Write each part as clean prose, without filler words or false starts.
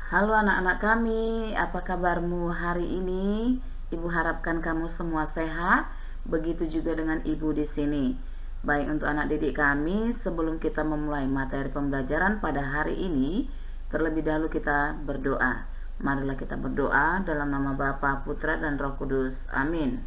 Halo anak-anak kami, apa kabarmu hari ini? Ibu harapkan kamu semua sehat. Begitu juga dengan ibu di sini. Baik, untuk anak didik kami, sebelum kita memulai materi pembelajaran pada hari ini, terlebih dahulu kita berdoa. Marilah kita berdoa dalam nama Bapa, Putra, dan Roh Kudus. Amin.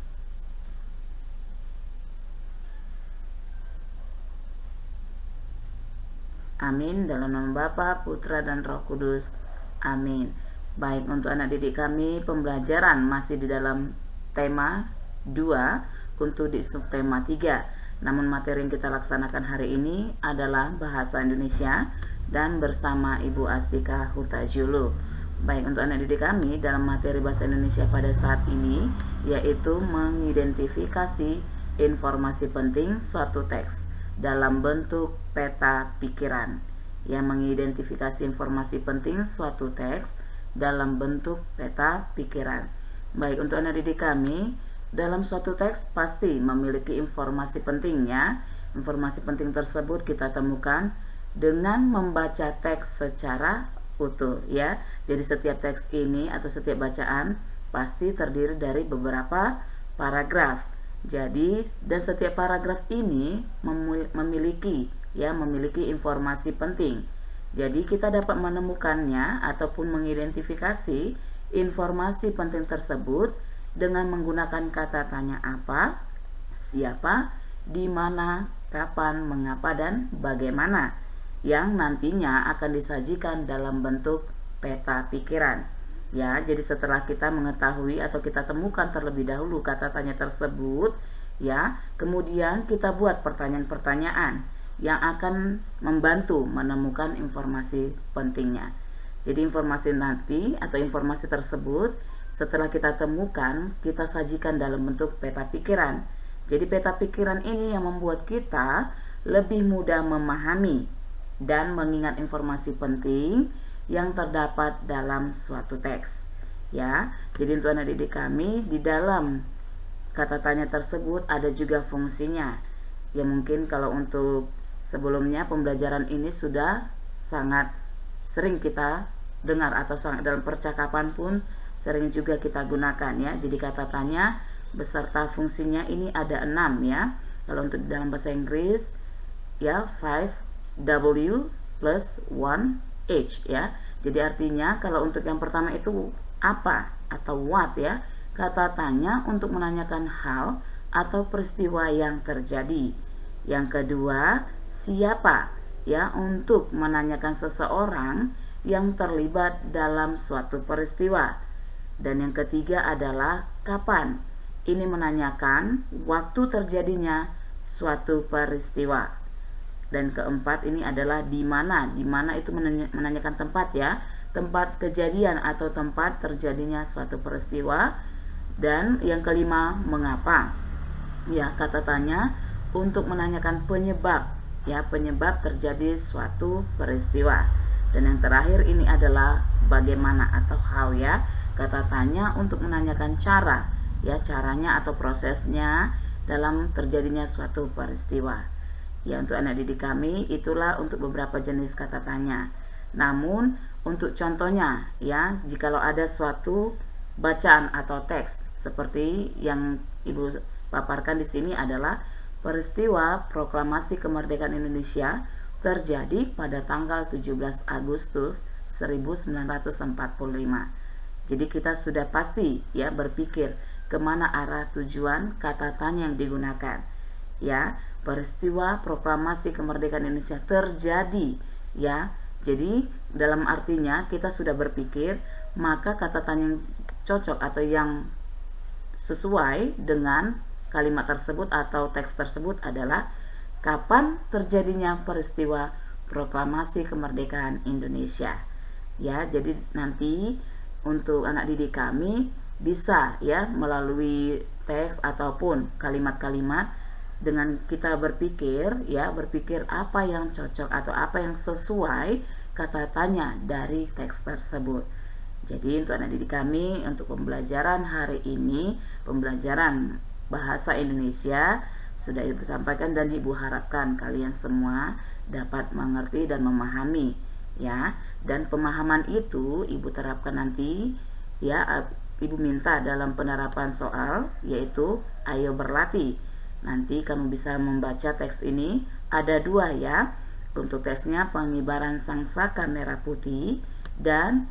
Amin, dalam nama Bapa, Putra, dan Roh Kudus. Amin. Baik, untuk anak didik kami, pembelajaran masih di dalam tema 2 untuk di subtema 3. Namun materi yang kita laksanakan hari ini adalah bahasa Indonesia dan bersama Ibu Astika Hutajulu. Baik, untuk anak didik kami dalam materi bahasa Indonesia pada saat ini yaitu mengidentifikasi informasi penting suatu teks dalam bentuk peta pikiran, yang mengidentifikasi informasi penting suatu teks dalam bentuk peta pikiran. Baik, untuk anak didik kami, dalam suatu teks pasti memiliki informasi pentingnya. Informasi penting tersebut kita temukan dengan membaca teks secara utuh, ya. Jadi setiap teks ini atau setiap bacaan pasti terdiri dari beberapa paragraf. Jadi, dan setiap paragraf ini memiliki informasi penting. Jadi kita dapat menemukannya ataupun mengidentifikasi informasi penting tersebut dengan menggunakan kata tanya apa, siapa, di mana, kapan, mengapa, dan bagaimana, yang nantinya akan disajikan dalam bentuk peta pikiran. Ya, jadi setelah kita mengetahui atau kita temukan terlebih dahulu kata tanya tersebut, ya, kemudian kita buat pertanyaan-pertanyaan yang akan membantu menemukan informasi pentingnya. Jadi informasi nanti atau informasi tersebut setelah kita temukan, kita sajikan dalam bentuk peta pikiran. Jadi peta pikiran ini yang membuat kita lebih mudah memahami dan mengingat informasi penting yang terdapat dalam suatu teks, ya. Jadi untuk anak didik kami, di dalam kata tanya tersebut ada juga fungsinya. Ya, mungkin kalau untuk sebelumnya pembelajaran ini sudah sangat sering kita dengar atau sangat dalam percakapan pun sering juga kita gunakan, ya. Jadi kata tanya beserta fungsinya ini ada 6, ya. Kalau untuk dalam bahasa Inggris, ya, 5W plus 1H, ya. Jadi artinya kalau untuk yang pertama itu apa atau what, ya. Kata tanya untuk menanyakan hal atau peristiwa yang terjadi. Yang kedua, siapa, ya, untuk menanyakan seseorang yang terlibat dalam suatu peristiwa. Dan yang ketiga adalah kapan. Ini menanyakan waktu terjadinya suatu peristiwa. Dan keempat ini adalah di mana. Di mana itu menanyakan tempat, ya, tempat kejadian atau tempat terjadinya suatu peristiwa. Dan yang kelima, mengapa. Ya, kata tanya untuk menanyakan penyebab, ya, penyebab terjadi suatu peristiwa. Dan yang terakhir ini adalah bagaimana atau how, ya. Kata tanya untuk menanyakan cara, ya, caranya atau prosesnya dalam terjadinya suatu peristiwa. Ya, untuk anak didik kami itulah untuk beberapa jenis kata tanya. Namun untuk contohnya, ya, jikalau ada suatu bacaan atau teks seperti yang Ibu paparkan di sini adalah peristiwa proklamasi kemerdekaan Indonesia terjadi pada tanggal 17 Agustus 1945. Jadi kita sudah pasti, ya, berpikir kemana arah tujuan kata tanya yang digunakan. Ya, peristiwa proklamasi kemerdekaan Indonesia terjadi, ya. Jadi dalam artinya kita sudah berpikir, maka kata tanya yang cocok atau yang sesuai dengan kalimat tersebut atau teks tersebut adalah kapan terjadinya peristiwa proklamasi kemerdekaan Indonesia. Ya, jadi nanti untuk anak didik kami bisa, ya, melalui teks ataupun kalimat-kalimat dengan kita berpikir, ya, berpikir apa yang cocok atau apa yang sesuai kata tanya dari teks tersebut. Jadi untuk anak didik kami, untuk pembelajaran hari ini, pembelajaran bahasa Indonesia sudah Ibu sampaikan dan Ibu harapkan kalian semua dapat mengerti dan memahami, ya. Dan pemahaman itu Ibu terapkan nanti ya, Ibu minta dalam penerapan soal, yaitu ayo berlatih. Nanti kamu bisa membaca teks ini, ada 2 ya. Untuk teksnya pengibaran sangsaka merah putih dan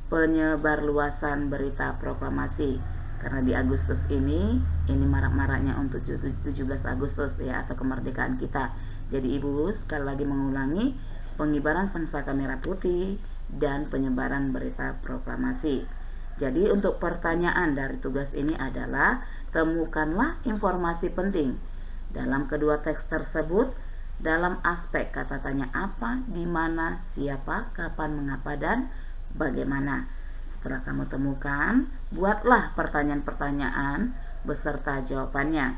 penyebarluasan berita proklamasi. Karena di Agustus ini marak-maraknya untuk 17 Agustus ya, atau kemerdekaan kita. Jadi Ibu sekali lagi mengulangi, pengibaran sangsaka merah putih dan penyebaran berita proklamasi. Jadi untuk pertanyaan dari tugas ini adalah temukanlah informasi penting dalam kedua teks tersebut dalam aspek kata tanya apa, di mana, siapa, kapan, mengapa, dan bagaimana. Setelah kamu temukan, buatlah pertanyaan-pertanyaan beserta jawabannya.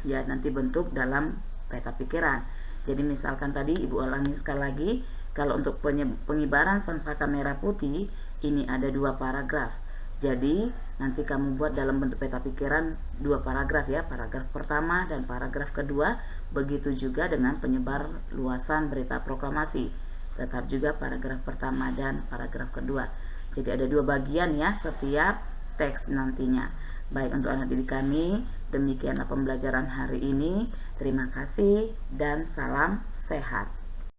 Ya, nanti bentuk dalam peta pikiran. Jadi misalkan tadi Ibu ulangi sekali lagi, kalau untuk pengibaran sangsaka merah putih ini ada 2 paragraf. Jadi nanti kamu buat dalam bentuk peta pikiran 2 paragraf ya, paragraf pertama dan paragraf kedua. Begitu juga dengan penyebar luasan berita proklamasi, tetap juga paragraf pertama dan paragraf kedua. Jadi ada 2 bagian ya setiap teks nantinya. Baik, untuk anak didik kami, demikianlah pembelajaran hari ini. Terima kasih dan salam sehat.